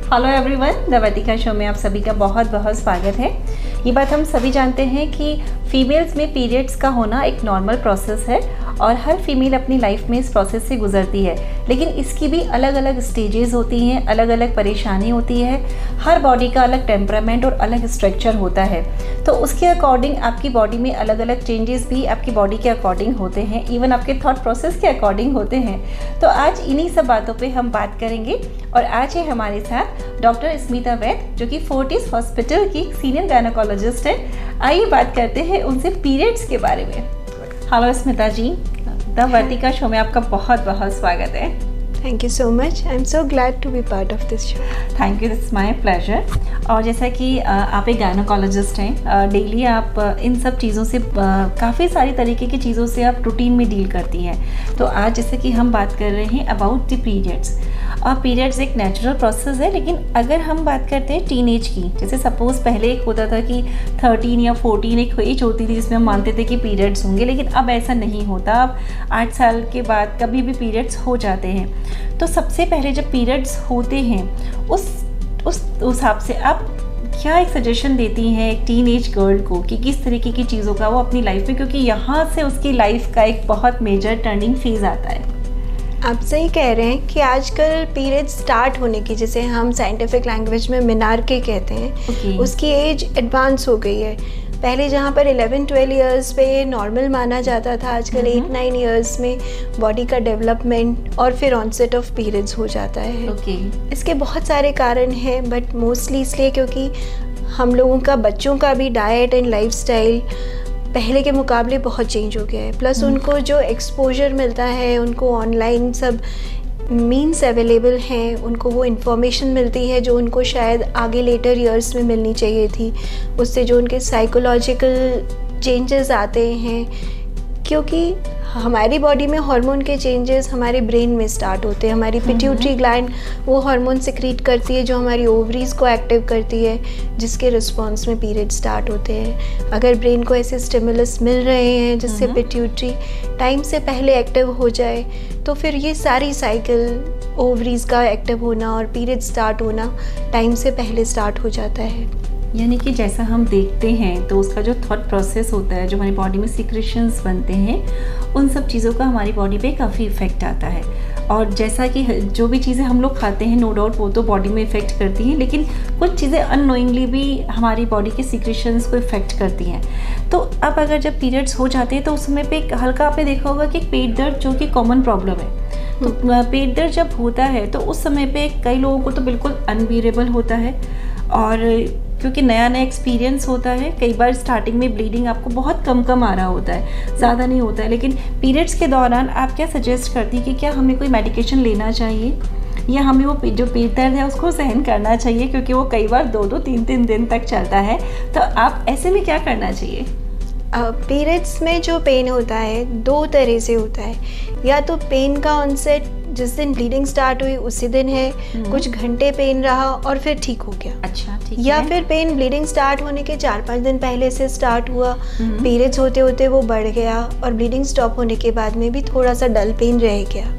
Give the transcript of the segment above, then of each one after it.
Hello everyone, the Vatika show में आप सभी का बहुत बहुत स्वागत है। ये बात हम सभी जानते हैं कि फीमेल्स में पीरियड्स का होना एक नॉर्मल प्रोसेस है और हर फीमेल अपनी लाइफ में इस प्रोसेस से गुजरती है, लेकिन इसकी भी अलग अलग स्टेजेस होती हैं, अलग अलग परेशानी होती है। हर बॉडी का अलग टेम्परामेंट और अलग स्ट्रक्चर होता है, तो उसके अकॉर्डिंग आपकी बॉडी में अलग अलग चेंजेस भी आपकी बॉडी के अकॉर्डिंग होते हैं, इवन आपके थॉट प्रोसेस के अकॉर्डिंग होते हैं। तो आज इन्हीं सब बातों पे हम बात करेंगे और आज है हमारे साथ डॉक्टर स्मिता वैद, जो कि फोर्टिस हॉस्पिटल की सीनियर गायनेकोलॉजिस्ट है। आइए बात करते हैं उनसे पीरियड्स के बारे में। Hello Smita ji, the Vatika show में आपका बहुत बहुत स्वागत है। Thank you so much, I am so glad to be part of this show. Thank you, it's my pleasure. और जैसा कि आप एक गायनेकोलॉजिस्ट हैं, डेली आप इन सब चीज़ों से काफ़ी सारी तरीके की चीज़ों से आप रूटीन में डील करती हैं। तो आज जैसे कि हम बात कर रहे हैं अबाउट द पीरियड्स। और पीरियड्स एक नेचुरल प्रोसेस है, लेकिन अगर हम बात करते हैं टीनेज की, जैसे सपोज़ पहले एक होता था कि 13 या 14 एक एज होती थी जिसमें हम मानते थे कि पीरियड्स होंगे, लेकिन अब ऐसा नहीं होता। अब 8 साल के बाद कभी भी पीरियड्स हो जाते हैं। तो सबसे पहले जब पीरियड्स होते हैं उस हिसाब से आप क्या एक सजेशन देती हैं एक टीनेज गर्ल को कि किस तरीके की चीज़ों का वो अपनी लाइफ में, क्योंकि यहाँ से उसकी लाइफ का एक बहुत मेजर टर्निंग फेज आता है। आप सही कह रहे हैं कि आजकल पीरियड स्टार्ट होने की, जिसे हम साइंटिफिक लैंग्वेज में मेनार्के कहते हैं, उसकी एज एडवांस हो गई है। पहले जहाँ पर 11-12 इयर्स पे नॉर्मल माना जाता था, आजकल 8-9 इयर्स में बॉडी का डेवलपमेंट और फिर ऑनसेट ऑफ पीरियड्स हो जाता है। इसके बहुत सारे कारण हैं, बट मोस्टली इसलिए क्योंकि हम लोगों का, बच्चों का भी डाइट एंड लाइफस्टाइल पहले के मुकाबले बहुत चेंज हो गया है। प्लस उनको जो एक्सपोजर मिलता है, उनको ऑनलाइन सब मीन्स अवेलेबल हैं, उनको वो इन्फॉर्मेशन मिलती है जो उनको शायद आगे लेटर ईयर्स में मिलनी चाहिए थी। उससे जो उनके साइकोलॉजिकल चेंजेस आते हैं, क्योंकि हमारी बॉडी में हार्मोन के चेंजेस हमारे ब्रेन में स्टार्ट होते हैं। हमारी पिट्यूटरी ग्लैंड वो हार्मोन सिक्रीट करती है जो हमारी ओवरीज को एक्टिव करती है, जिसके रिस्पॉन्स में पीरियड स्टार्ट होते हैं। अगर ब्रेन को ऐसे स्टिमुलस मिल रहे हैं जिससे पिट्यूटरी टाइम से पहले एक्टिव हो जाए, तो फिर ये सारी साइकिल, ओवरीज का एक्टिव होना और पीरियड स्टार्ट होना टाइम से पहले स्टार्ट हो जाता है। यानी कि जैसा हम देखते हैं तो उसका जो थॉट प्रोसेस होता है, जो हमारी बॉडी में सिक्रेशंस बनते हैं, उन सब चीज़ों का हमारी बॉडी पे काफ़ी इफ़ेक्ट आता है। और जैसा कि जो भी चीज़ें हम लोग खाते हैं, नो डाउट वो तो बॉडी में इफ़ेक्ट करती हैं, लेकिन कुछ चीज़ें अननोइंगली भी हमारी बॉडी के सिक्रेशंस को इफ़ेक्ट करती हैं। तो अब अगर जब पीरियड्स हो जाते हैं तो उस समय पे एक हल्का, आपने देखा होगा कि पेट दर्द जो कि कॉमन प्रॉब्लम है, तो पेट दर्द जब होता है तो उस समय पे कई लोगों को तो बिल्कुल अनबियरेबल होता है। और क्योंकि नया नया एक्सपीरियंस होता है, कई बार स्टार्टिंग में ब्लीडिंग आपको बहुत कम आ रहा होता है, ज़्यादा नहीं होता है, लेकिन पीरियड्स के दौरान आप क्या सजेस्ट करती कि क्या हमें कोई मेडिकेशन लेना चाहिए या हमें वो जो पेट दर्द है उसको सहन करना चाहिए, क्योंकि वो कई बार 2-2, 3-3 दिन तक चलता है। तो आप ऐसे में क्या करना चाहिए? पीरियड्स में जो पेन होता है 2 तरह से होता है। या तो पेन का ऑनसेट जिस दिन ब्लीडिंग स्टार्ट हुई उसी दिन है, कुछ घंटे पेन रहा और फिर ठीक हो गया। अच्छा, ठीक या है। फिर पेन ब्लीडिंग स्टार्ट होने के 4-5 दिन पहले से स्टार्ट हुआ, पीरियड्स होते होते वो बढ़ गया और ब्लीडिंग स्टॉप होने के बाद में भी थोड़ा सा डल पेन रह गया।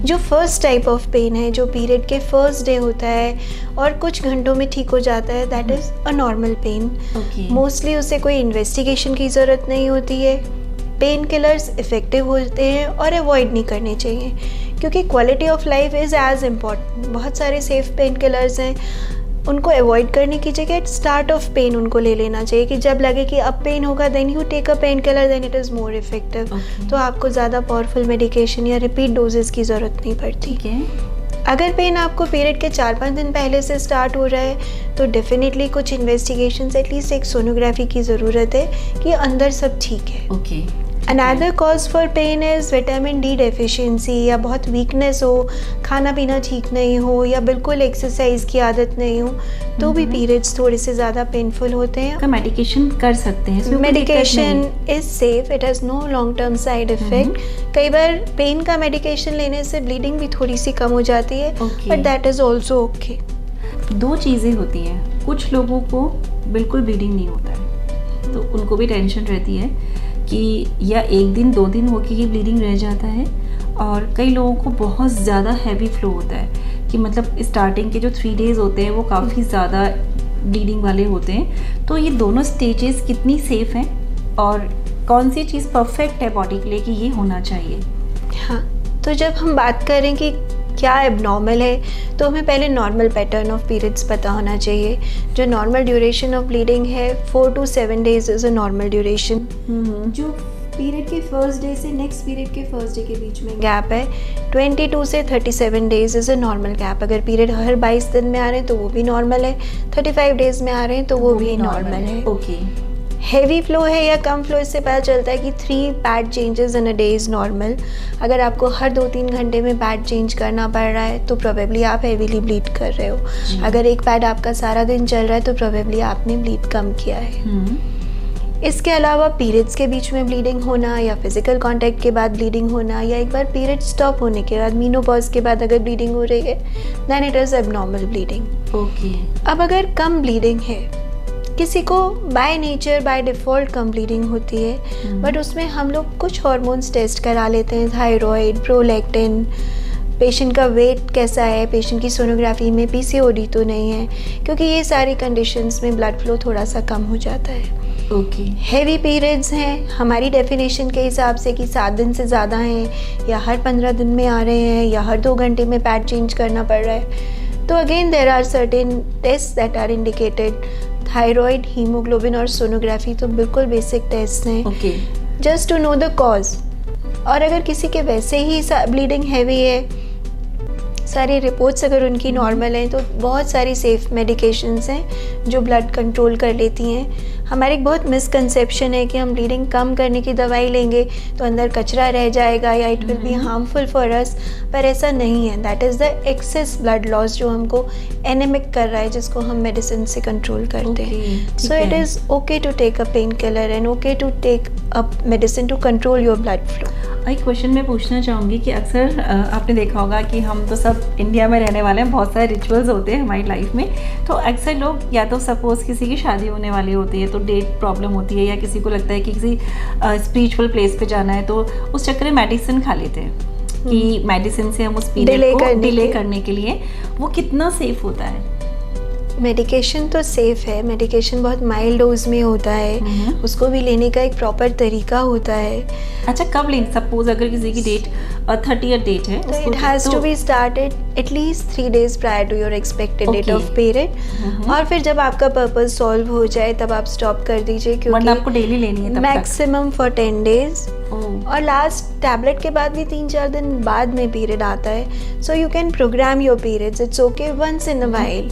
जो फर्स्ट टाइप ऑफ पेन है, जो पीरियड के फर्स्ट डे होता है और कुछ घंटों में ठीक हो जाता है, that is a normal pain. Mostly उसे कोई इन्वेस्टिगेशन की ज़रूरत नहीं होती है। पेन किलर्स इफ़ेक्टिव होते हैं और अवॉइड नहीं करने चाहिए, क्योंकि quality of life is as important. बहुत सारे सेफ पेन किलर्स हैं, उनको अवॉइड करने की जगह स्टार्ट ऑफ पेन उनको ले लेना चाहिए कि जब लगे कि अब पेन होगा then you take a pain killer, then it is more effective. तो आपको ज़्यादा पावरफुल मेडिकेशन या रिपीट डोजेस की ज़रूरत नहीं पड़ती। अगर पेन आपको पीरियड के 4-5 दिन पहले से स्टार्ट हो रहा है तो डेफिनेटली कुछ इन्वेस्टिगेशन, एटलीस्ट एक सोनोग्राफी की ज़रूरत है कि अंदर सब ठीक है। Another cause for pain is vitamin D deficiency, या बहुत वीकनेस हो, खाना पीना ठीक नहीं हो, या बिल्कुल एक्सरसाइज की आदत नहीं हो, तो भी पीरियड्स थोड़े से ज़्यादा पेनफुल होते हैं। मेडिकेशन कर सकते हैं, medication is safe, it has no long term side effect. कई बार पेन का मेडिकेशन लेने से ब्लीडिंग भी थोड़ी सी कम हो जाती है, but that is also okay. 2 चीज़ें होती हैं, कुछ लोगों को बिल्कुल ब्लीडिंग नहीं होता है, तो उनको भी टेंशन रहती है कि या 1 दिन 2 दिन होके ही ब्लीडिंग रह जाता है, और कई लोगों को बहुत ज़्यादा हैवी फ्लो होता है कि मतलब स्टार्टिंग के जो 3 डेज होते हैं वो काफ़ी ज़्यादा ब्लीडिंग वाले होते हैं, तो ये दोनों स्टेजेस कितनी सेफ़ हैं और कौन सी चीज़ परफेक्ट है बॉडी के लिए कि ये होना चाहिए? हाँ, तो जब हम बात करें कि क्या एबनॉर्मल है, तो हमें पहले नॉर्मल पैटर्न ऑफ पीरियड्स पता होना चाहिए। जो नॉर्मल ड्यूरेशन ऑफ ब्लीडिंग है 4 to 7 days is a normal duration. जो पीरियड के फर्स्ट डे से नेक्स्ट पीरियड के फर्स्ट डे के बीच में गैप है 22 से 37 days is a normal gap. अगर पीरियड हर 22 दिन में आ रहे हैं तो वो भी नॉर्मल है, 35 डेज में आ रहे हैं तो वो भी नॉर्मल है। ओके। हैवी फ्लो है या कम फ्लो, इससे पता चलता है कि 3 pad changes in a day is normal. अगर आपको हर 2-3 घंटे में पैड चेंज करना पड़ रहा है तो प्रोबेबली आप हैवीली ब्लीड कर रहे हो। अगर एक पैड आपका सारा दिन चल रहा है तो प्रोबेबली आपने ब्लीड कम किया है। इसके अलावा पीरियड्स के बीच में ब्लीडिंग होना या फिजिकल कांटेक्ट के बाद ब्लीडिंग होना या एक बार पीरियड स्टॉप होने के बाद मीनोपॉज के बाद अगर ब्लीडिंग हो रही है then it is abnormal bleeding. Okay. अब अगर कम ब्लीडिंग है, किसी को बाय नेचर बाय डिफ़ॉल्ट कम ब्लीडिंग होती है, बट उसमें हम लोग कुछ हार्मोन्स टेस्ट करा लेते हैं, थायराइड, प्रोलैक्टिन, पेशेंट का वेट कैसा है, पेशेंट की सोनोग्राफी में पीसीओडी तो नहीं है, क्योंकि ये सारी कंडीशंस में ब्लड फ्लो थोड़ा सा कम हो जाता है। ओके। हैवी पीरियड्स हैं हमारी डेफिनेशन के हिसाब से कि 7 दिन से ज़्यादा हैं या हर 15 दिन में आ रहे हैं या हर 2 घंटे में पैड चेंज करना पड़ रहा है, तो again there are certain test that are indicated. Thyroid, haemoglobin और सोनोग्राफी तो बिल्कुल बेसिक टेस्ट हैं, okay, just to know the cause. और अगर किसी के वैसे ही ब्लीडिंग हैवी है, सारी रिपोर्ट्स अगर उनकी नॉर्मल हैं, तो बहुत सारी सेफ मेडिकेशंस हैं जो ब्लड कंट्रोल कर लेती हैं। हमारी एक बहुत मिसकंसेप्शन है कि हम ब्लीडिंग कम करने की दवाई लेंगे तो अंदर कचरा रह जाएगा या it will be harmful for us, पर ऐसा नहीं है। That is the excess blood loss जो हमको एनेमिक कर रहा है, जिसको हम मेडिसिन से कंट्रोल करते हैं। So it is okay to take a pen killer and okay to take a medicine to control your blood flow. एक क्वेश्चन मैं पूछना चाहूँगी कि अक्सर आपने देखा होगा कि हम तो सब इंडिया में रहने वाले हैं, बहुत सारे रिचुअल्स होते हैं हमारी लाइफ में, तो अक्सर लोग या तो सपोज़ किसी की शादी होने वाली होती है तो डेट प्रॉब्लम होती है, या किसी को लगता है कि किसी स्पिरिचुअल प्लेस पे जाना है तो उस चक्कर में मेडिसिन खा लेते हैं कि मेडिसिन से हम उस पीरियड को डिले करने के लिए। वो कितना सेफ होता है? मेडिकेशन तो सेफ़ है, मेडिकेशन बहुत माइल्ड डोज में होता है, उसको भी लेने का एक प्रॉपर तरीका होता है। अच्छा, कब लें? सपोज अगर किसी की डेट 30th डेट है तो it has to be started at least 3 days prior to your expected date of period. और फिर जब आपका पर्पज सॉल्व हो जाए तब आप स्टॉप कर दीजिए, क्योंकि आपको डेली लेनी है मैक्सिमम फॉर 10 days। और लास्ट टैबलेट के बाद भी 3-4 दिन बाद में पीरियड आता है, so you can programme your periods, it's okay once in a while.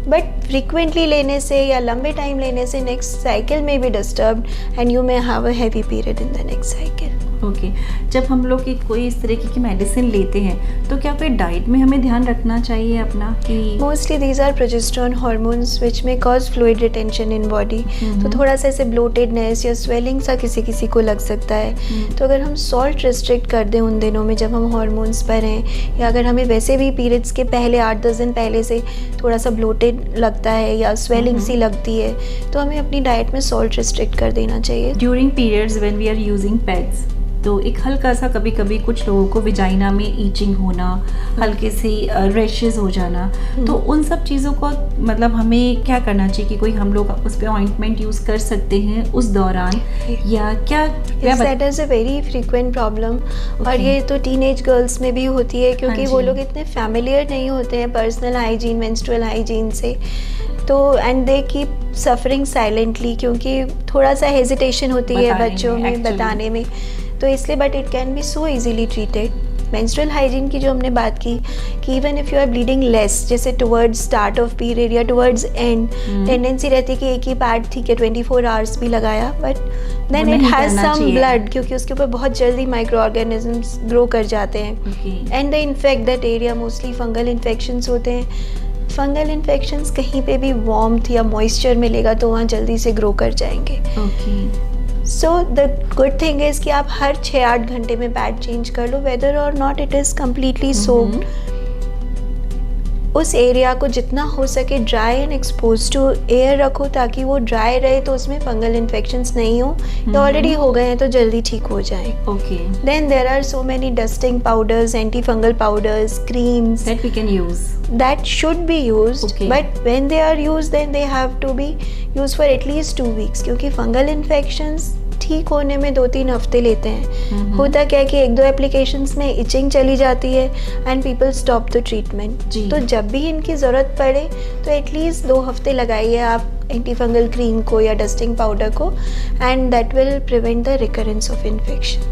But frequently लेने से या लंबे टाइम लेने से नेक्स्ट साइकिल में भी disturb and you may have a heavy period in the next cycle. Okay. जब हम लोग कोई इस तरीके की मेडिसिन लेते हैं तो क्या कोई डाइट में हमें ध्यान रखना चाहिए अपना कि mostly these are progesterone hormones which may cause fluid retention in body, तो थोड़ा सा ऐसे ब्लोटेडनेस या स्वेलिंग सा किसी को लग सकता है। तो अगर हम सॉल्ट रिस्ट्रिक्ट कर दें उन दिनों में जब हम हार्मोन्स पर हैं, या अगर हमें वैसे भी पीरियड्स के पहले 8-10 दिन पहले से थोड़ा सा ब्लोटेड लगता है या स्वेलिंग सी लगती है, तो हमें अपनी डाइट में सॉल्ट रिस्ट्रिक्ट कर देना चाहिए। During periods when we are using pads, तो एक हल्का सा कभी कभी कुछ लोगों को विजाइना में ईचिंग होना, हल्के से रैशेस हो जाना, तो उन सब चीज़ों को मतलब हमें क्या करना चाहिए कि कोई हम लोग उस पर ऑइंटमेंट यूज़ कर सकते हैं उस दौरान, या क्या? That is a very frequent problem. और ये तो टीनेज गर्ल्स में भी होती है, क्योंकि वो लोग इतने फैमिलियर नहीं होते हैं पर्सनल हाइजीन, मेंस्ट्रुअल हाइजीन से, तो and they keep suffering silently, क्योंकि थोड़ा सा हेजिटेशन होती है बच्चों में बताने में, तो इसलिए। But it can be so easily treated. Menstrual hygiene की जो हमने बात की कि even if you are bleeding less, जैसे टुवर्ड्स स्टार्ट ऑफ पीरियड या टुवर्ड्स एंड, टेंडेंसी रहती है कि एक ही पैड ठीक है 24 आवर्स भी लगाया, but then it has some blood, क्योंकि उसके ऊपर बहुत जल्दी माइक्रो ऑर्गेनिजम्स ग्रो कर जाते हैं and they infect that area. Mostly fungal infections होते हैं। फंगल इन्फेक्शंस कहीं पे भी वार्मथ या मॉइस्चर मिलेगा तो वहाँ जल्दी से ग्रो कर जाएंगे। So the good thing is कि आप हर 6-8 घंटे में पैड चेंज कर लो, वेदर और not it is completely soaked. उस एरिया को जितना हो सके dry and expose to air रखो, ताकि वो ड्राई रहे तो उसमें फंगल इन्फेक्शंस नहीं हो, या ऑलरेडी हो गए हैं तो जल्दी ठीक हो जाए। Okay. Then there are so many dusting powders, anti fungal powders, creams that we can use, that should be used, okay. but when they are used then they have to be used for at least 2 weeks, क्योंकि fungal infections ठीक होने में 2-3 हफ्ते लेते हैं। होता क्या है कि 1-2 एप्लीकेशंस में इचिंग चली जाती है and people stop the treatment. तो जब भी इनकी ज़रूरत पड़े तो एटलीस्ट 2 हफ्ते लगाइए आप एंटी फंगल क्रीम को या डस्टिंग पाउडर को, and that will prevent the recurrence of infection.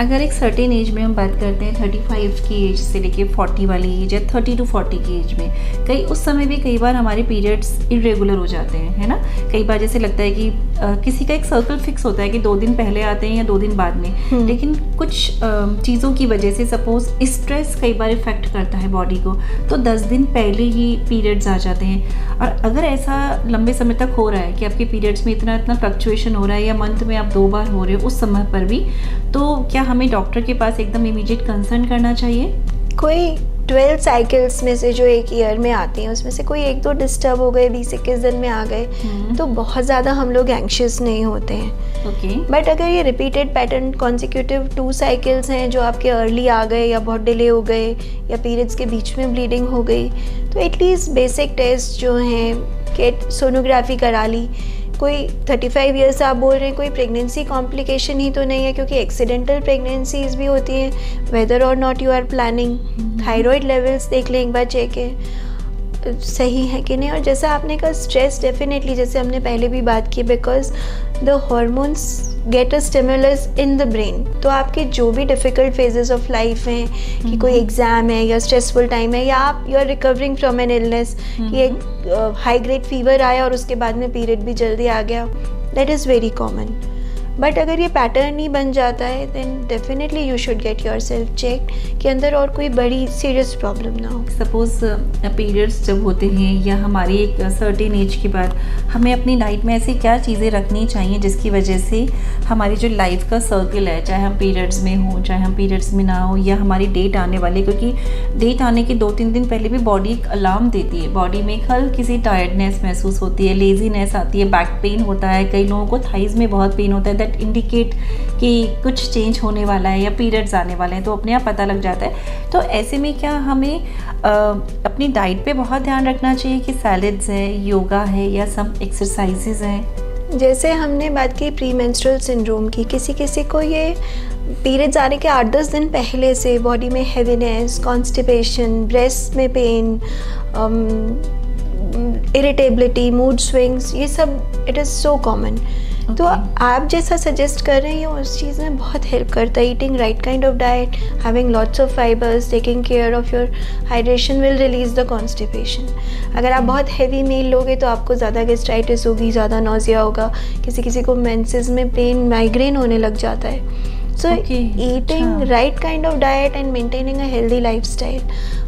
अगर एक सर्टेन एज में हम बात करते हैं 35 की एज से लेके 40 वाली एज या 30 to 40 की एज में, उस समय भी कई बार हमारे पीरियड्स इरेगुलर हो जाते हैं, है ना। कई बार जैसे लगता है कि किसी का एक सर्कल फिक्स होता है कि 2 दिन पहले आते हैं या 2 दिन बाद में, लेकिन कुछ चीज़ों की वजह से सपोज स्ट्रेस कई बार इफेक्ट करता है बॉडी को, तो 10 दिन पहले ही पीरियड्स आ जाते हैं। और अगर ऐसा लंबे समय तक हो रहा है कि आपके पीरियड्स में इतना फ्लक्चुएशन हो रहा है या मंथ में आप 2 बार हो रहे हो उस समय पर भी, तो क्या हमें डॉक्टर के पास एकदम इमीडिएट कंसर्न करना चाहिए? कोई 12 साइकिल्स में से जो एक ईयर में आती हैं उसमें से कोई 1-2 डिस्टर्ब हो गए, 20-21 दिन में आ गए, तो बहुत ज़्यादा हम लोग एंग्शियस नहीं होते हैं। ओके। बट अगर ये रिपीटेड पैटर्न कॉन्सिक्यूटिव 2 साइकिल्स हैं जो आपके अर्ली आ गए या बहुत डिले हो गए या पीरियड्स के बीच में ब्लीडिंग हो गई, तो एटलीस्ट बेसिक टेस्ट जो हैं कि सोनोग्राफी करा ली। कोई 35 ईयर्स आप बोल रहे हैं, कोई प्रेगनेंसी कॉम्प्लिकेशन ही तो नहीं है, क्योंकि एक्सीडेंटल प्रेगनेंसीज भी होती हैं वेदर और not you are planning. Thyroid levels देख लें एक बार, चेक है सही है कि नहीं। और जैसा आपने कहा स्ट्रेस, डेफिनेटली जैसे हमने पहले भी बात की, because the hormones get a stimulus in the brain. तो आपके जो भी डिफ़िकल्ट फेजेस ऑफ लाइफ हैं, कि कोई एग्ज़ाम है या स्ट्रेसफुल टाइम है, या आप you are recovering from an illness, कि एक हाई ग्रेड फीवर आया और उसके बाद में पीरियड भी जल्दी आ गया, that is very common. But अगर ये पैटर्न ही बन जाता है then definitely you should get yourself checked कि अंदर और कोई बड़ी सीरियस प्रॉब्लम ना हो। सपोज पीरियड्स जब होते हैं या हमारी एक सर्टेन एज के बाद, हमें अपनी डाइट में ऐसी क्या चीज़ें रखनी चाहिए जिसकी वजह से हमारी जो लाइफ का सर्कल है, चाहे हम पीरियड्स में हो चाहे हम पीरियड्स में ना हो, या हमारी डेट आने वाले, क्योंकि डेट आने के 2-3 दिन पहले भी बॉडी एक अलार्म देती है, बॉडी में हल्की सी टायर्डनेस महसूस होती है, लेजीनेस आती है, बैक पेन होता है, कई लोगों को थाइज में बहुत पेन होता है, दैट इंडिकेट कि कुछ चेंज होने वाला है या पीरियड्स आने वाले हैं, तो अपने आप पता लग जाता है। तो ऐसे में क्या हमें अपनी डाइट पे बहुत ध्यान रखना चाहिए कि सैलड्स है, योगा है या सम एक्सरसाइजेज हैं? जैसे हमने बात की प्री मेंस्ट्रुअल सिंड्रोम की, किसी किसी को ये पीरियड्स आने के 8-10 दिन पहले से बॉडी में हैवीनेस, कॉन्स्टिपेशन, ब्रेस्ट में पेन, इरिटेबिलिटी, मूड स्विंग्स, ये सब इट इज़ सो कॉमन। तो आप जैसा सजेस्ट कर रहे हैं उस चीज़ में बहुत हेल्प करता है। Eating right kind of diet, having lots of fibres, taking care of your hydration will release the constipation. अगर आप बहुत हैवी मील लोगे तो आपको ज़्यादा गैस्ट्राइटिस होगी, ज़्यादा नौजिया होगा, किसी किसी को मेंसेस में पेन, माइग्रेन होने लग जाता है। So eating right kind of diet and maintaining a healthy lifestyle.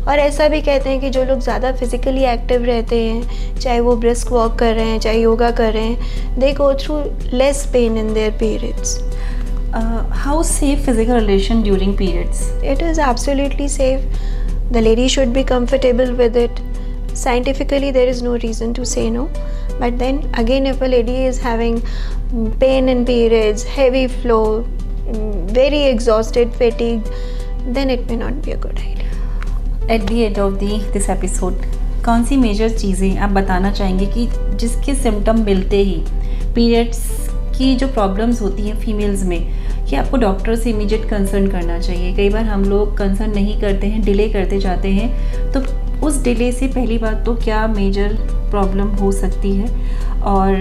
और ऐसा भी कहते हैं कि जो लोग ज़्यादा फिजिकली एक्टिव रहते हैं, चाहे वो ब्रिस्क वॉक कर रहे हैं, चाहे योगा कर रहे हैं, they go through less pain in their periods. How safe physical relation during periods? It is absolutely safe. The lady should be comfortable with it. Scientifically, there is no reason to say no. But then again, if a lady is having pain in periods, heavy flow, very exhausted, fatigued, then it may not be a good idea. At the end of this episode, कौन सी major चीज़ें आप बताना चाहेंगे कि जिसके symptom मिलते ही periods की जो प्रॉब्लम्स होती हैं फीमेल्स में, कि आपको डॉक्टर से इमीडिएट कंसर्न करना चाहिए? कई बार हम लोग कंसर्न नहीं करते हैं, डिले करते जाते हैं, तो उस डिले से पहली बात तो क्या मेजर प्रॉब्लम हो सकती है? और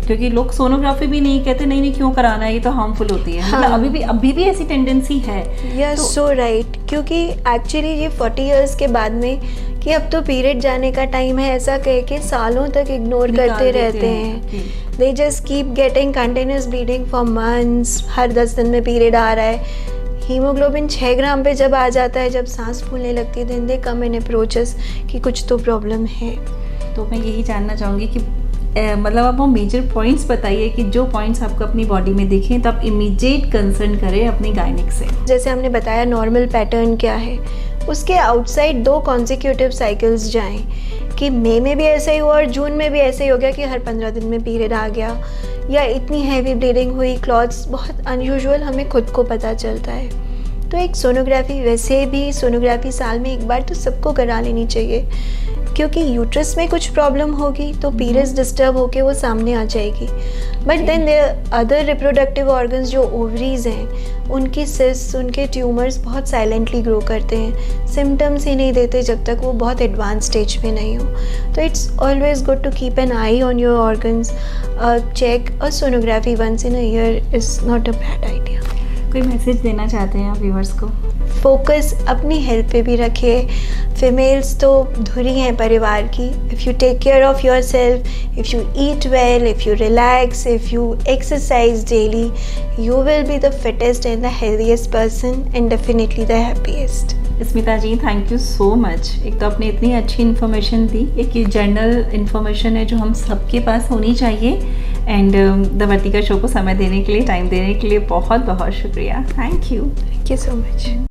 क्योंकि लोग सोनोग्राफी भी नहीं कहते, नहीं क्यों कराना है, ये तो हार्मफुल होती है। हाँ। मतलब अभी भी ऐसी टेंडेंसी है। यस, सो राइट। क्योंकि एक्चुअली ये 40 इयर्स के बाद में कि अब तो पीरियड जाने का टाइम है ऐसा कह के सालों तक इग्नोर करते रहते हैं। They just keep getting continuous bleeding for months. हर 10 दिन में पीरियड आ रहा है। हीमोग्लोबिन 6 ग्राम पे जब आ जाता है, जब सांस फूलने लगती है, then they come in approaches कि कुछ तो प्रॉब्लम है। तो मैं यही जानना चाहूँगी कि मतलब आप वो मेजर पॉइंट्स बताइए कि जो पॉइंट्स आपको अपनी बॉडी में दिखें तो आप इमीडिएट कंसर्न करें अपनी गायनिक से। जैसे हमने बताया नॉर्मल पैटर्न क्या है, उसके आउटसाइड 2 कॉन्जिक्यूटिव साइकिल्स जाएं कि मई में भी ऐसा ही हुआ और जून में भी ऐसा ही हो गया कि हर 15 दिन में पीरियड आ गया, या इतनी हैवी ब्लीडिंग हुई, क्लॉट्स बहुत अनयूजुअल हमें खुद को पता चलता है। तो एक सोनोग्राफी, वैसे भी सोनोग्राफी साल में एक बार तो सबको करा लेनी चाहिए, क्योंकि यूट्रस में कुछ प्रॉब्लम होगी तो पीरियड्स डिस्टर्ब होके वो सामने आ जाएगी। But then there other reproductive organs जो ओवरीज हैं, उनकी सिस्ट, उनके ट्यूमर्स बहुत साइलेंटली ग्रो करते हैं, सिम्टम्स ही नहीं देते जब तक वो बहुत एडवांस स्टेज में नहीं हो। तो it's always good to keep an eye on your organs. Check a sonography once in a year is not a bad idea. कोई मैसेज देना चाहते हैं आप व्यूअर्स को? फोकस अपनी हेल्थ पे भी रखिए। फीमेल्स तो धुरी हैं परिवार की। If you take care of your self, if you eat well, if you relax, if you exercise daily, you will be the fittest and the healthiest person and definitely the happiest. Smita ji, thank you so much. एक तो आपने इतनी अच्छी information दी, एक ये general information है जो हम सबके पास होनी चाहिए। एंड द वर्तिका शो को समय देने के लिए, टाइम देने के लिए बहुत बहुत शुक्रिया। Thank you so much.